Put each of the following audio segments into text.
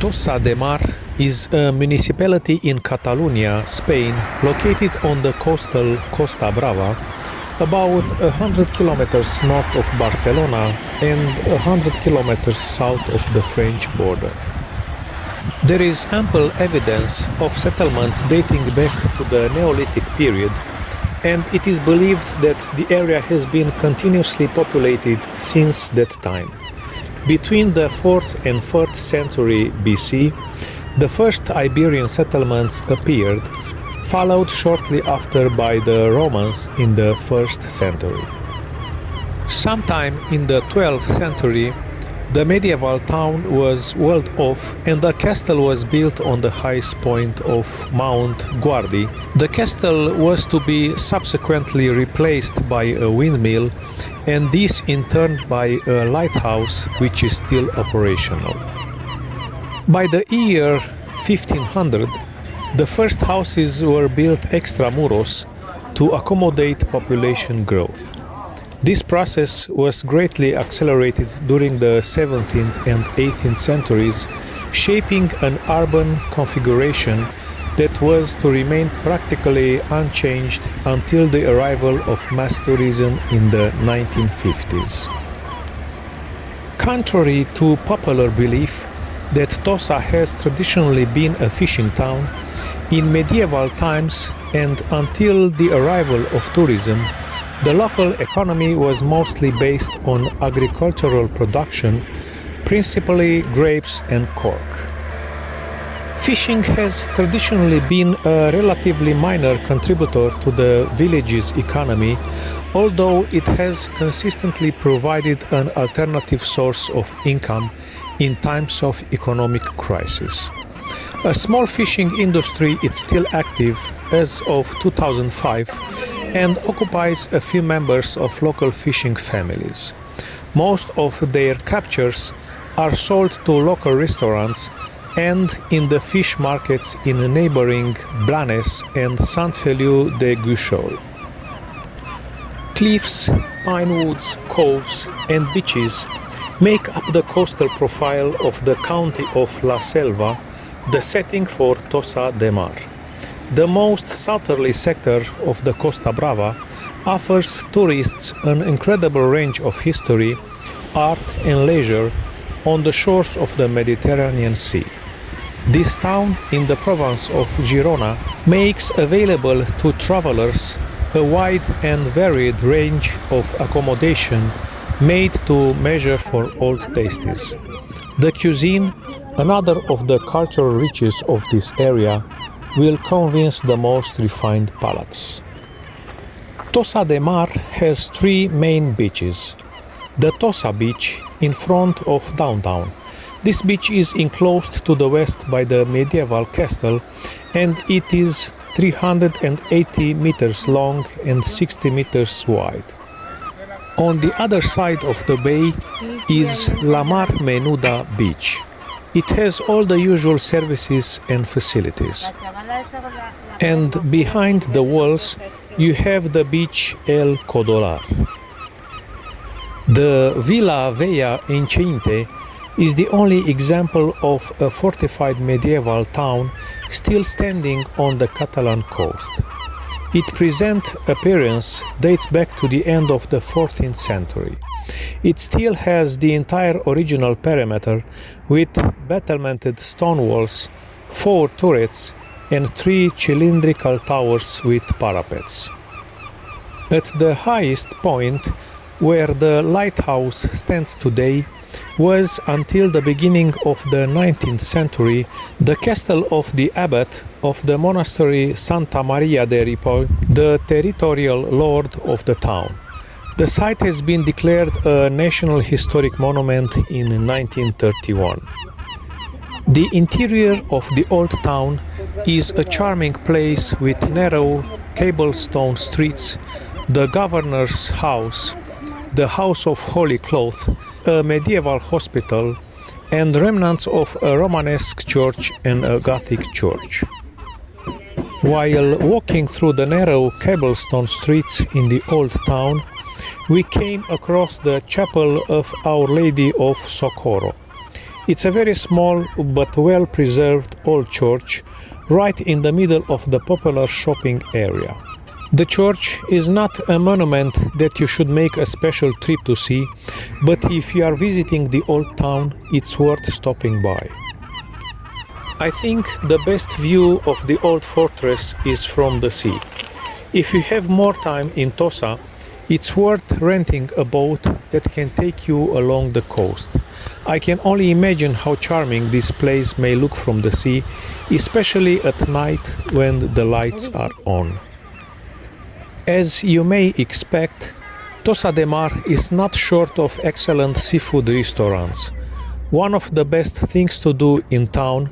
Tossa de Mar is a municipality in Catalonia, Spain, located on the coastal Costa Brava, about 100 kilometers north of Barcelona and 100 kilometers south of the French border. There is ample evidence of settlements dating back to the Neolithic period, and it is believed that the area has been continuously populated since that time. Between the 4th and 3rd century BC, the first Iberian settlements appeared, followed shortly after by the Romans in the 1st century. Sometime in the 12th century, the medieval town was walled off and a castle was built on the highest point of Mount Guardi. The castle was to be subsequently replaced by a windmill, and this in turn by a lighthouse which is still operational. By the year 1500, the first houses were built extramuros to accommodate population growth. This process was greatly accelerated during the 17th and 18th centuries, shaping an urban configuration that was to remain practically unchanged until the arrival of mass tourism in the 1950s. Contrary to popular belief that Tossa has traditionally been a fishing town, in medieval times and until the arrival of tourism, the local economy was mostly based on agricultural production, principally grapes and cork. Fishing has traditionally been a relatively minor contributor to the village's economy, although it has consistently provided an alternative source of income in times of economic crisis. A small fishing industry is still active as of 2005 and occupies a few members of local fishing families. Most of their captures are sold to local restaurants and in the fish markets in neighboring Blanes and Sant Feliu de Guíxols. Cliffs, pinewoods, coves and beaches make up the coastal profile of the county of La Selva, the setting for Tossa de Mar. The most southerly sector of the Costa Brava offers tourists an incredible range of history, art and leisure on the shores of the Mediterranean Sea. This town in the province of Girona makes available to travelers a wide and varied range of accommodation made to measure for all tastes. The cuisine, another of the cultural riches of this area, will convince the most refined palates. Tossa de Mar has three main beaches. The Tossa beach in front of downtown. This beach is enclosed to the west by the medieval castle and it is 380 meters long and 60 meters wide. On the other side of the bay is La Mar Menuda beach. It has all the usual services and facilities. And behind the walls you have the beach El Codolar. The Villa Vella Enceinte is the only example of a fortified medieval town still standing on the Catalan coast. Its present appearance dates back to the end of the 14th century. It still has the entire original perimeter with battlemented stone walls, 4 turrets and 3 cylindrical towers with parapets. At the highest point, where the lighthouse stands today, was until the beginning of the 19th century the castle of the abbot of the monastery Santa Maria de Ripoll, the territorial lord of the town. The site has been declared a National Historic Monument in 1931. The interior of the old town is a charming place with narrow cobblestone streets, the governor's house, the House of Holy Cloth, a medieval hospital, and remnants of a Romanesque church and a Gothic church. While walking through the narrow cobblestone streets in the old town, we came across the chapel of Our Lady of Socorro. It's a very small but well-preserved old church right in the middle of the popular shopping area. The church is not a monument that you should make a special trip to see, but if you are visiting the old town, it's worth stopping by. I think the best view of the old fortress is from the sea. If you have more time in Tossa, it's worth renting a boat that can take you along the coast. I can only imagine how charming this place may look from the sea, especially at night when the lights are on. As you may expect, Tossa de Mar is not short of excellent seafood restaurants. One of the best things to do in town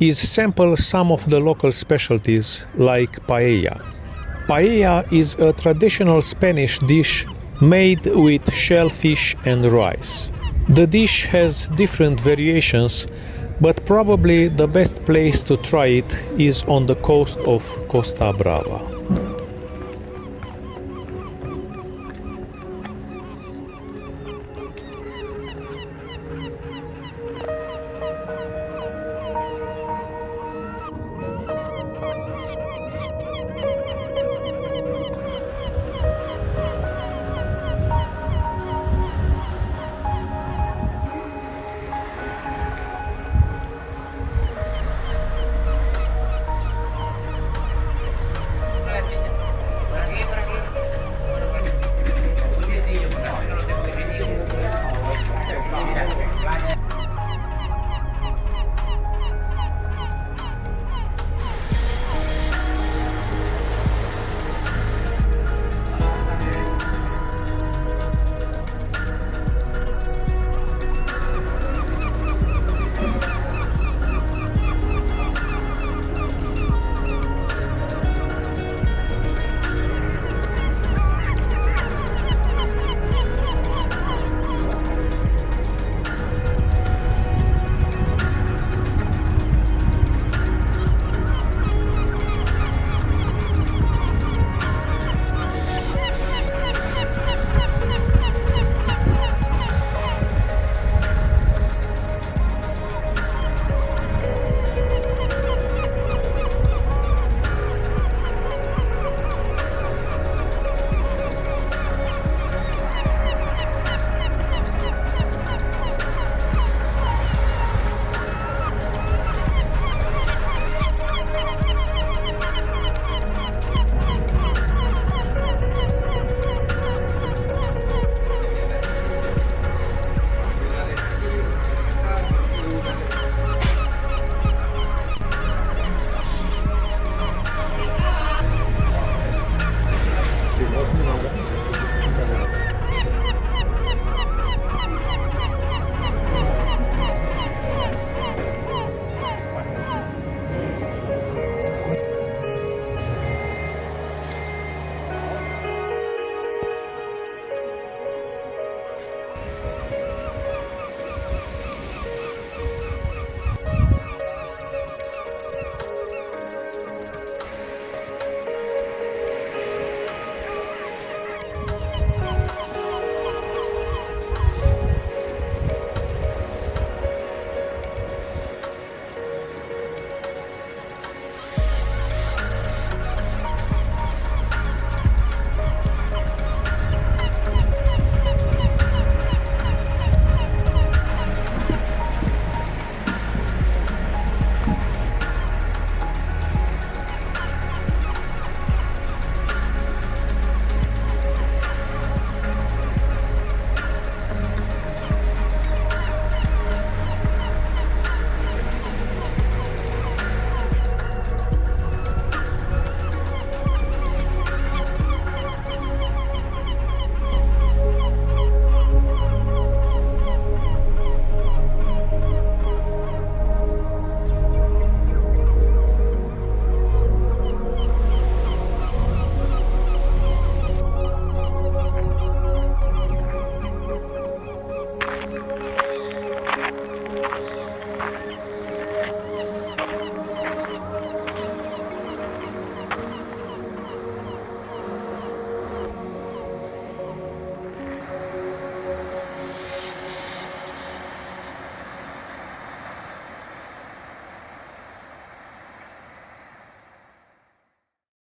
is sample some of the local specialties like paella. Paella is a traditional Spanish dish made with shellfish and rice. The dish has different variations, but probably the best place to try it is on the coast of Costa Brava.